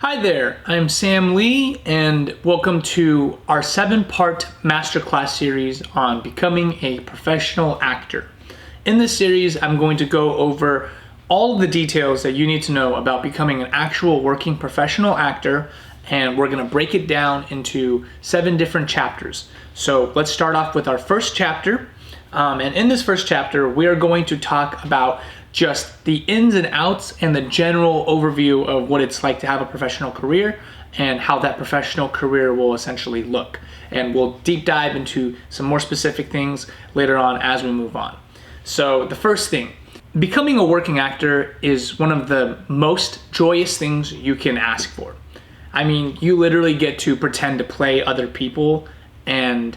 Hi there, I'm Sam Lee, and welcome to our 7-part masterclass series on becoming a professional actor. In this series, I'm going to go over all of the details that you need to know about becoming an actual working professional actor, and we're going to break it down into 7 different chapters. So let's start off with our first chapter. And in this first chapter, we are going to talk about just the ins and outs and the general overview of what it's like to have a professional career and how that professional career will essentially look. And we'll deep dive into some more specific things later on as we move on. So the first thing, becoming a working actor is one of the most joyous things you can ask for. I mean, you literally get to pretend to play other people and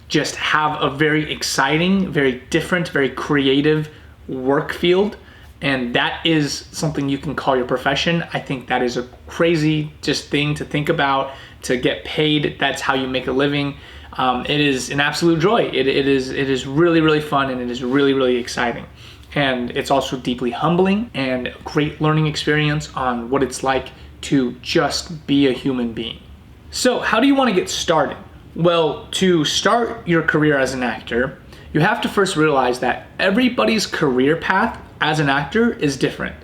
just have a very exciting, very different, very creative work field, and that is something you can call your profession. I think that is a crazy just thing to think about, to get paid. That's how you make a living. It is an absolute joy. It is really, really fun, and it is really, really exciting. And it's also deeply humbling and a great learning experience on what it's like to just be a human being. So how do you want to get started? Well, to start your career as an actor, you have to first realize that everybody's career path as an actor is different.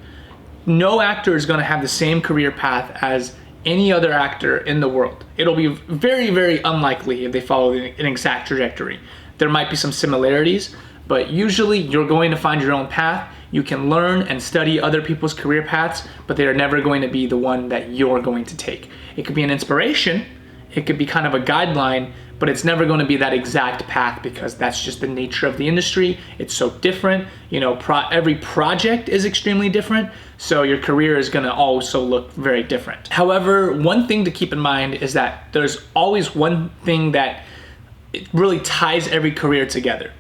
No actor is going to have the same career path as any other actor in the world. It'll be very, very unlikely if they follow an exact trajectory. There might be some similarities, but usually you're going to find your own path. You can learn and study other people's career paths, but they are never going to be the one that you're going to take. It could be an inspiration, it could be kind of a guideline, but it's never going to be that exact path because that's just the nature of the industry. It's so different. You know, every project is extremely different, so your career is going to also look very different. However, one thing to keep in mind is that there's always one thing that it really ties every career together,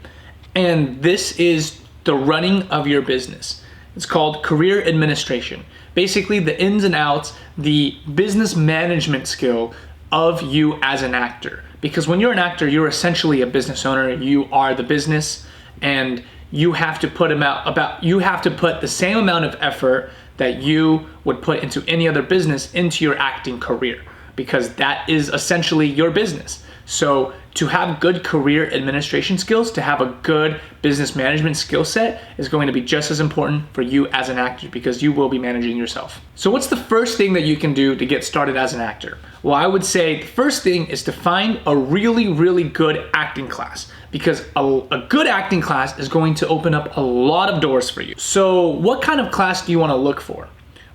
and this is the running of your business. It's called career administration. Basically, the ins and outs, the business management skill of you as an actor. Because when you're an actor, you're essentially a business owner. You are the business, and you have to put the same amount of effort that you would put into any other business into your acting career, because that is essentially your business. So to have good career administration skills, to have a good business management skill set is going to be just as important for you as an actor, because you will be managing yourself. So what's the first thing that you can do to get started as an actor? Well, I would say the first thing is to find a really, really good acting class, because a good acting class is going to open up a lot of doors for you. So what kind of class do you want to look for?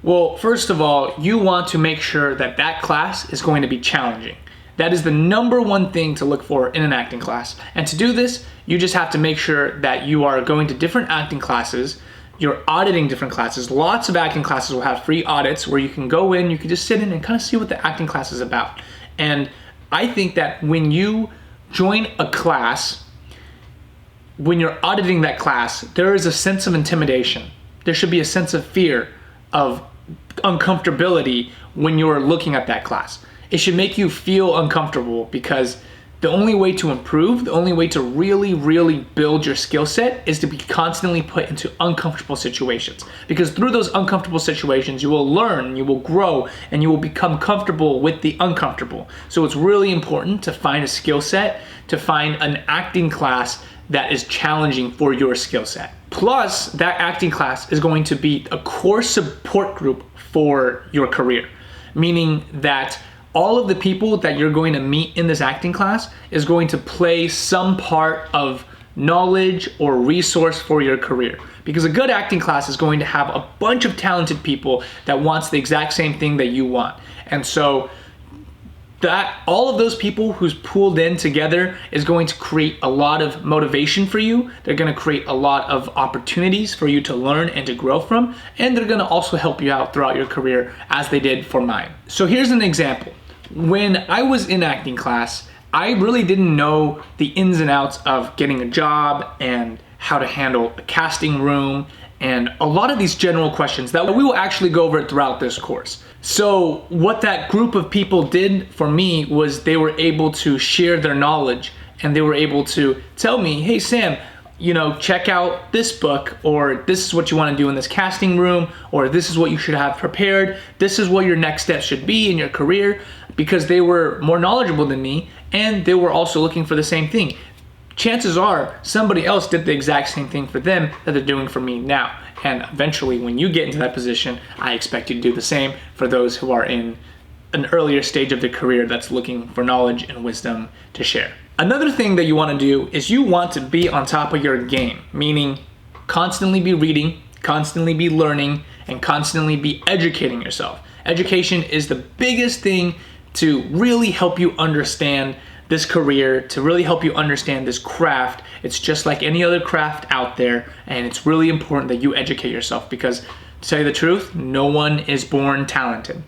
Well, first of all, you want to make sure that that class is going to be challenging. That is the number one thing to look for in an acting class. And to do this, you just have to make sure that you are going to different acting classes, you're auditing different classes. Lots of acting classes will have free audits where you can go in, you can just sit in and kind of see what the acting class is about. And I think that when you join a class, when you're auditing that class, there is a sense of intimidation. There should be a sense of fear, of uncomfortability when you're looking at that class. It should make you feel uncomfortable, because the only way to improve, the only way to really, really build your skill set is to be constantly put into uncomfortable situations. Because through those uncomfortable situations, you will learn, you will grow, and you will become comfortable with the uncomfortable. So it's really important to find a skill set, to find an acting class that is challenging for your skill set. Plus, that acting class is going to be a core support group for your career, meaning that all of the people that you're going to meet in this acting class is going to play some part of knowledge or resource for your career. Because a good acting class is going to have a bunch of talented people that wants the exact same thing that you want. And so that all of those people who's pooled in together is going to create a lot of motivation for you. They're going to create a lot of opportunities for you to learn and to grow from, and they're going to also help you out throughout your career, as they did for mine. So here's an example. When I was in acting class, I really didn't know the ins and outs of getting a job and how to handle a casting room and a lot of these general questions that we will actually go over throughout this course. So what that group of people did for me was they were able to share their knowledge, and they were able to tell me, hey Sam, check out this book, or this is what you want to do in this casting room, or this is what you should have prepared. This is what your next step should be in your career, because they were more knowledgeable than me and they were also looking for the same thing. Chances are somebody else did the exact same thing for them that they're doing for me now. And eventually, when you get into that position, I expect you to do the same for those who are in an earlier stage of their career that's looking for knowledge and wisdom to share. Another thing that you want to do is you want to be on top of your game, meaning constantly be reading, constantly be learning, and constantly be educating yourself. Education is the biggest thing to really help you understand this career, to really help you understand this craft. It's just like any other craft out there, and it's really important that you educate yourself, because to tell you the truth, no one is born talented.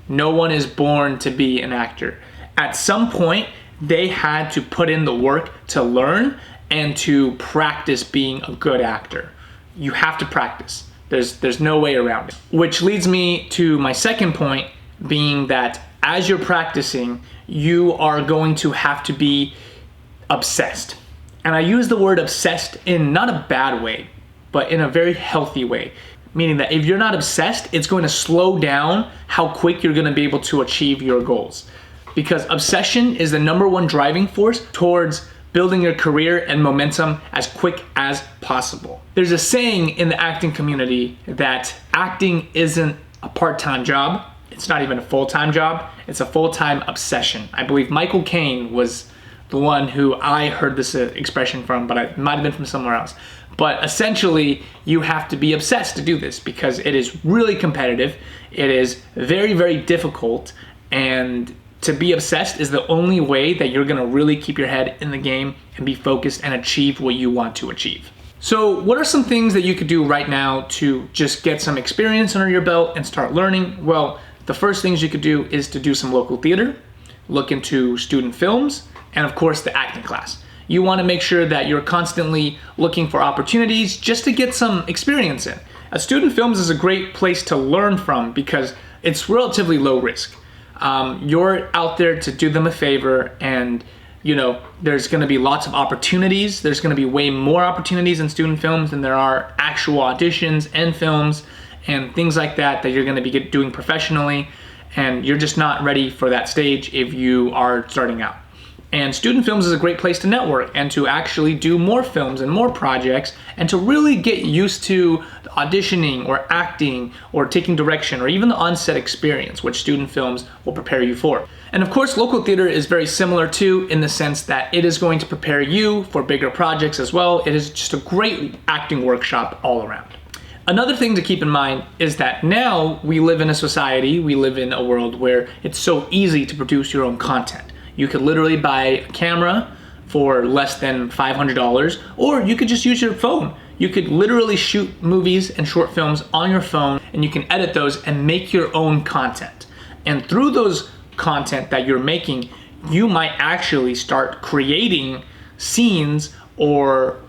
No one is born to be an actor. At some point, they had to put in the work to learn and to practice being a good actor. You have to practice. There's no way around it. Which leads me to my second point, being that as you're practicing, you are going to have to be obsessed. And I use the word obsessed in not a bad way, but in a very healthy way. Meaning that if you're not obsessed, it's going to slow down how quick you're going to be able to achieve your goals. Because obsession is the number one driving force towards building your career and momentum as quick as possible. There's a saying in the acting community that acting isn't a part-time job. It's not even a full-time job. It's a full-time obsession. I believe Michael Caine was the one who I heard this expression from, but it might have been from somewhere else. But essentially, you have to be obsessed to do this, because it is really competitive. It is very, very difficult, and to be obsessed is the only way that you're gonna really keep your head in the game and be focused and achieve what you want to achieve. So what are some things that you could do right now to just get some experience under your belt and start learning? Well, the first things you could do is to do some local theater, look into student films, and of course the acting class. You want to make sure that you're constantly looking for opportunities just to get some experience in. Student films is a great place to learn from because it's relatively low risk. You're out there to do them a favor, and there's going to be lots of opportunities. There's going to be way more opportunities in student films than there are actual auditions and films and things like that you're going to be doing professionally, and you're just not ready for that stage if you are starting out. And student films is a great place to network and to actually do more films and more projects, and to really get used to auditioning or acting or taking direction or even the on-set experience, which student films will prepare you for. And of course, local theater is very similar too, in the sense that it is going to prepare you for bigger projects as well. It is just a great acting workshop all around. Another thing to keep in mind is that now we live in a society, we live in a world where it's so easy to produce your own content. You could literally buy a camera for less than $500, or you could just use your phone. You could literally shoot movies and short films on your phone, and you can edit those and make your own content. And through those content that you're making, you might actually start creating scenes or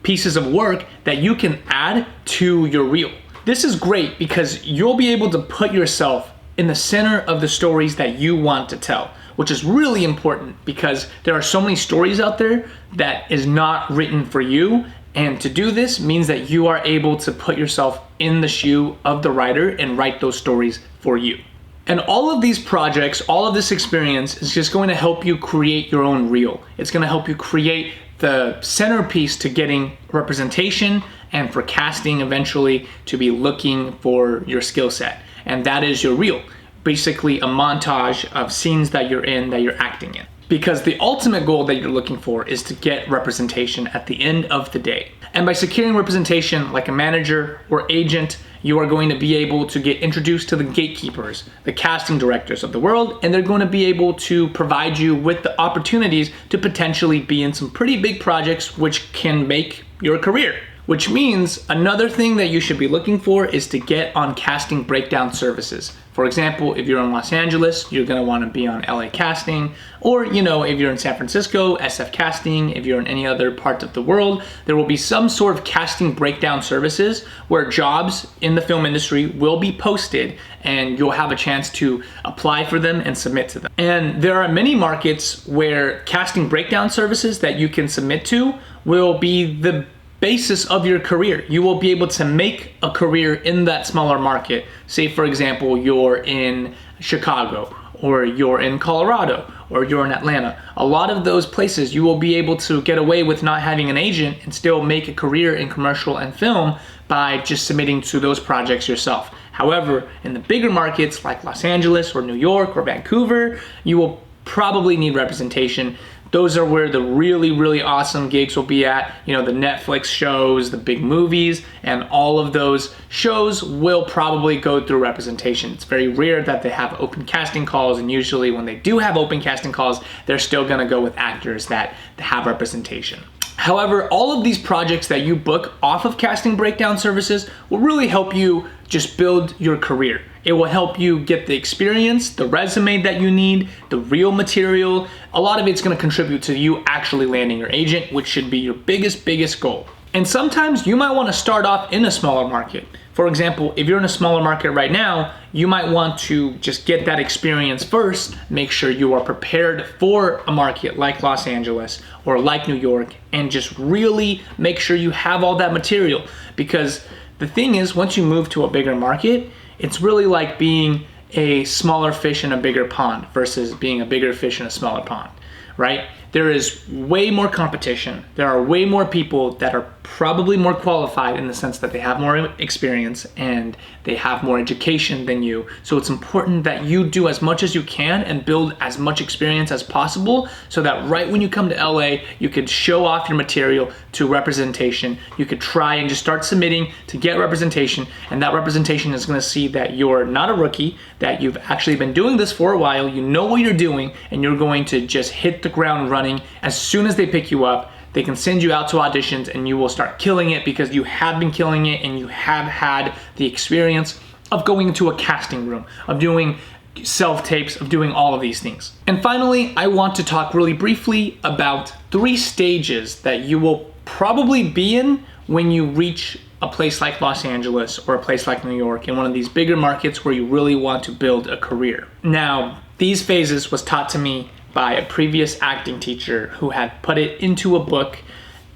pieces of work that you can add to your reel. This is great because you'll be able to put yourself in the center of the stories that you want to tell, which is really important because there are so many stories out there that is not written for you. And to do this means that you are able to put yourself in the shoe of the writer and write those stories for you. And all of these projects, all of this experience is just going to help you create your own reel. It's going to help you create the centerpiece to getting representation and for casting eventually to be looking for your skill set. And that is your reel. Basically a montage of scenes that you're in, that you're acting in. Because the ultimate goal that you're looking for is to get representation at the end of the day. And by securing representation like a manager or agent, you are going to be able to get introduced to the gatekeepers, the casting directors of the world, and they're going to be able to provide you with the opportunities to potentially be in some pretty big projects which can make your career. which means another thing that you should be looking for is to get on casting breakdown services. For example, if you're in Los Angeles, you're going to want to be on LA Casting, or if you're in San Francisco, SF Casting. If you're in any other part of the world, there will be some sort of casting breakdown services where jobs in the film industry will be posted and you'll have a chance to apply for them and submit to them. And there are many markets where casting breakdown services that you can submit to will be the basis of your career. You will be able to make a career in that smaller market. Say, for example, you're in Chicago, or you're in Colorado, or you're in Atlanta. A lot of those places you will be able to get away with not having an agent and still make a career in commercial and film by just submitting to those projects yourself. However, in the bigger markets like Los Angeles or New York or Vancouver, you will probably need representation. Those are where the really, really awesome gigs will be at. The Netflix shows, the big movies, and all of those shows will probably go through representation. It's very rare that they have open casting calls, and usually when they do have open casting calls, they're still gonna go with actors that have representation. However, all of these projects that you book off of casting breakdown services will really help you just build your career. It will help you get the experience, the resume that you need, the real material. A lot of it's gonna contribute to you actually landing your agent, which should be your biggest goal. And sometimes you might wanna start off in a smaller market. For example, if you're in a smaller market right now, you might want to just get that experience first, make sure you are prepared for a market like Los Angeles or like New York, and just really make sure you have all that material. Because the thing is, once you move to a bigger market, it's really like being a smaller fish in a bigger pond versus being a bigger fish in a smaller pond, right? There is way more competition. There are way more people that are probably more qualified in the sense that they have more experience and they have more education than you. So it's important that you do as much as you can and build as much experience as possible so that right when you come to LA, you could show off your material to representation. You could try and just start submitting to get representation, and that representation is gonna see that you're not a rookie, that you've actually been doing this for a while, you know what you're doing, and you're going to just hit the ground running. As soon as they pick you up, they can send you out to auditions and you will start killing it because you have been killing it and you have had the experience of going into a casting room, of doing self-tapes, of doing all of these things. And finally, I want to talk really briefly about 3 stages that you will probably be in when you reach a place like Los Angeles or a place like New York, in one of these bigger markets where you really want to build a career. Now, these phases was taught to me by a previous acting teacher who had put it into a book,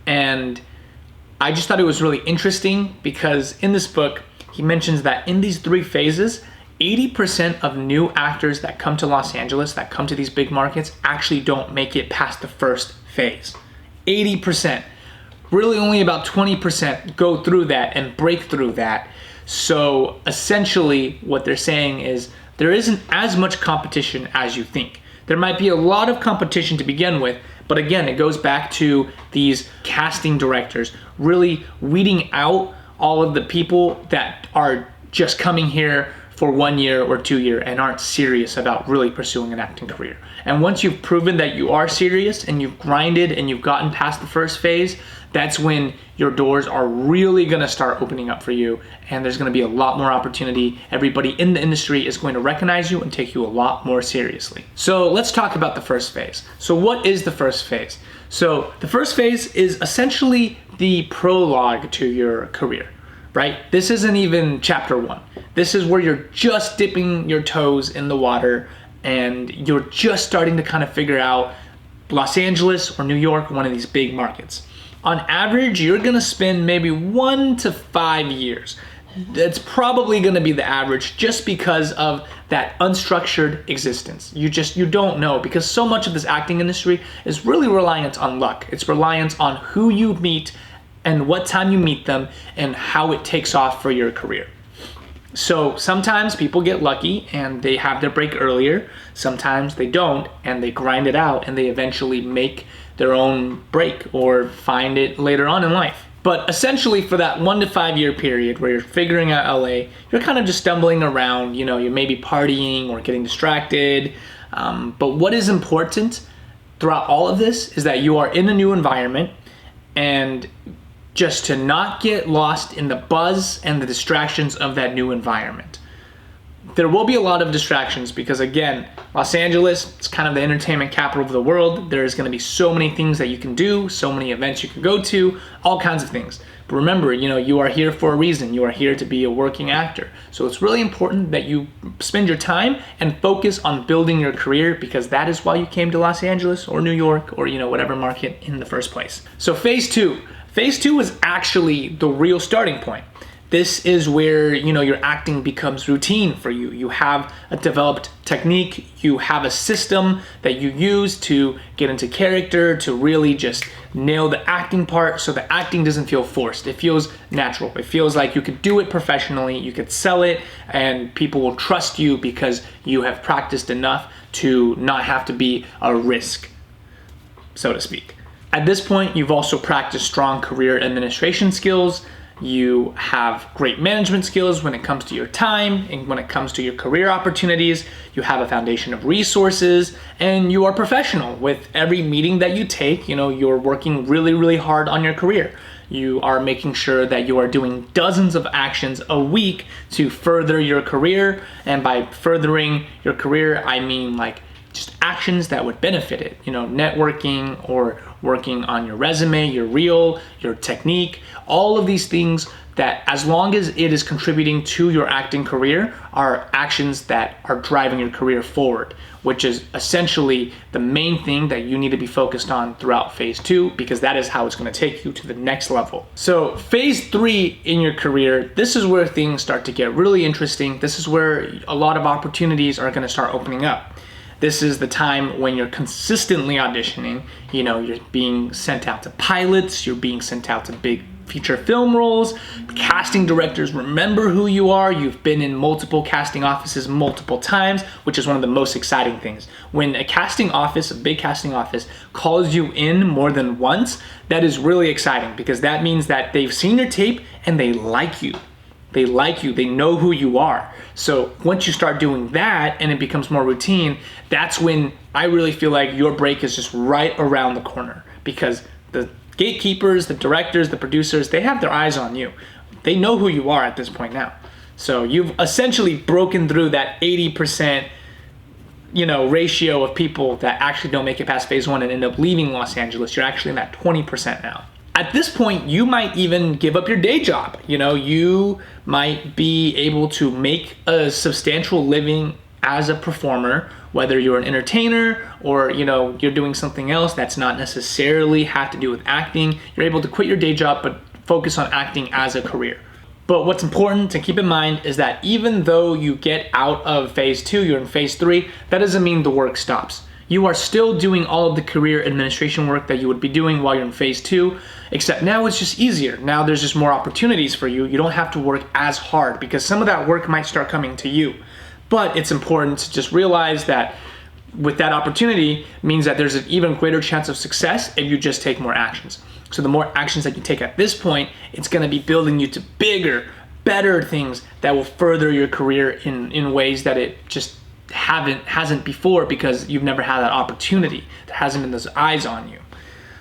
and I just thought it was really interesting because in this book, he mentions that in these 3 phases, 80% of new actors that come to Los Angeles, that come to these big markets, actually don't make it past the first phase. 80%. Really only about 20% go through that and break through that. So essentially what they're saying is there isn't as much competition as you think. There might be a lot of competition to begin with, but again, it goes back to these casting directors really weeding out all of the people that are just coming here for 1 year or 2 years and aren't serious about really pursuing an acting career. And once you've proven that you are serious and you've grinded and you've gotten past the first phase, that's when your doors are really gonna start opening up for you, and there's gonna be a lot more opportunity. Everybody in the industry is going to recognize you and take you a lot more seriously. So let's talk about the first phase. So what is the first phase? So the first phase is essentially the prologue to your career, right? This isn't even chapter 1. This is where you're just dipping your toes in the water and you're just starting to kind of figure out Los Angeles or New York, one of these big markets. On average, you're gonna spend maybe 1 to 5 years. That's probably gonna be the average just because of that unstructured existence. You don't know, because so much of this acting industry is really reliant on luck. It's reliant on who you meet and what time you meet them and how it takes off for your career. So sometimes people get lucky and they have their break earlier. Sometimes they don't and they grind it out and they eventually make their own break or find it later on in life. But essentially for that 1 to 5 year period where you're figuring out LA, you're kind of just stumbling around, you may be partying or getting distracted. But what is important throughout all of this is that you are in a new environment, and just to not get lost in the buzz and the distractions of that new environment. There will be a lot of distractions because, again, Los Angeles, it's kind of the entertainment capital of the world. There's going to be so many things that you can do, so many events you can go to, all kinds of things. But remember, you are here for a reason. You are here to be a working actor. So it's really important that you spend your time and focus on building your career, because that is why you came to Los Angeles or New York or, whatever market in the first place. So phase two. Phase two is actually the real starting point. This is where, your acting becomes routine for you. You have a developed technique, you have a system that you use to get into character, to really just nail the acting part, so the acting doesn't feel forced. It feels natural. It feels like you could do it professionally, you could sell it, and people will trust you because you have practiced enough to not have to be a risk, so to speak. At this point, you've also practiced strong career administration skills. You have great management skills when it comes to your time and when it comes to your career opportunities. You have a foundation of resources, and you are professional. With every meeting that you take, you're working really, really hard on your career. You are making sure that you are doing dozens of actions a week to further your career. And by furthering your career, I mean like just actions that would benefit it, networking or working on your resume, your reel, your technique, all of these things that, as long as it is contributing to your acting career, are actions that are driving your career forward, which is essentially the main thing that you need to be focused on throughout phase two, because that is how it's going to take you to the next level. So phase three in your career, this is where things start to get really interesting. This is where a lot of opportunities are going to start opening up. This is the time when you're consistently auditioning. You're being sent out to pilots, you're being sent out to big feature film roles. Casting directors remember who you are. You've been in multiple casting offices multiple times, which is one of the most exciting things. When a casting office, a big casting office, calls you in more than once, that is really exciting, because that means that they've seen your tape and they like you. They like you, they know who you are. So once you start doing that and it becomes more routine, that's when I really feel like your break is just right around the corner, because the gatekeepers, the directors, the producers, they have their eyes on you. They know who you are at this point now. So you've essentially broken through that 80% ratio of people that actually don't make it past phase one and end up leaving Los Angeles. You're actually in that 20% now. At this point, you might even give up your day job. You might be able to make a substantial living as a performer, whether you're an entertainer or, you're doing something else that's not necessarily have to do with acting. You're able to quit your day job, but focus on acting as a career. But what's important to keep in mind is that even though you get out of phase two, you're in phase three, that doesn't mean the work stops. You are still doing all of the career administration work that you would be doing while you're in phase two, except now it's just easier. Now there's just more opportunities for you. You don't have to work as hard, because some of that work might start coming to you. But it's important to just realize that with that opportunity means that there's an even greater chance of success if you just take more actions. So the more actions that you take at this point, it's going to be building you to bigger, better things that will further your career in ways that it just hasn't before, because you've never had that opportunity. There hasn't been those eyes on you.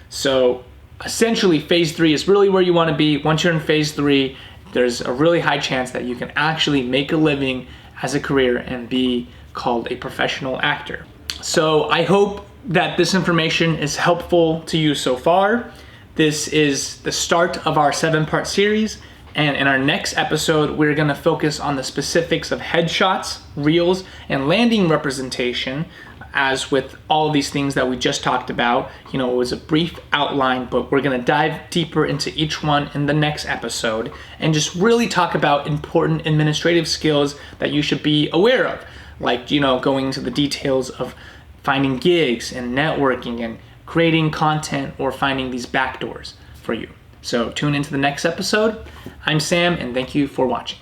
So essentially phase three is really where you want to be. Once you're in phase three, there's a really high chance that you can actually make a living as a career and be called a professional actor. So I hope that this information is helpful to you so far. This is the start of our 7-part series. And in our next episode, we're going to focus on the specifics of headshots, reels, and landing representation. As with all of these things that we just talked about, it was a brief outline, but we're going to dive deeper into each one in the next episode and just really talk about important administrative skills that you should be aware of, like, going into the details of finding gigs and networking and creating content or finding these backdoors for you. So tune into the next episode. I'm Sam, and thank you for watching.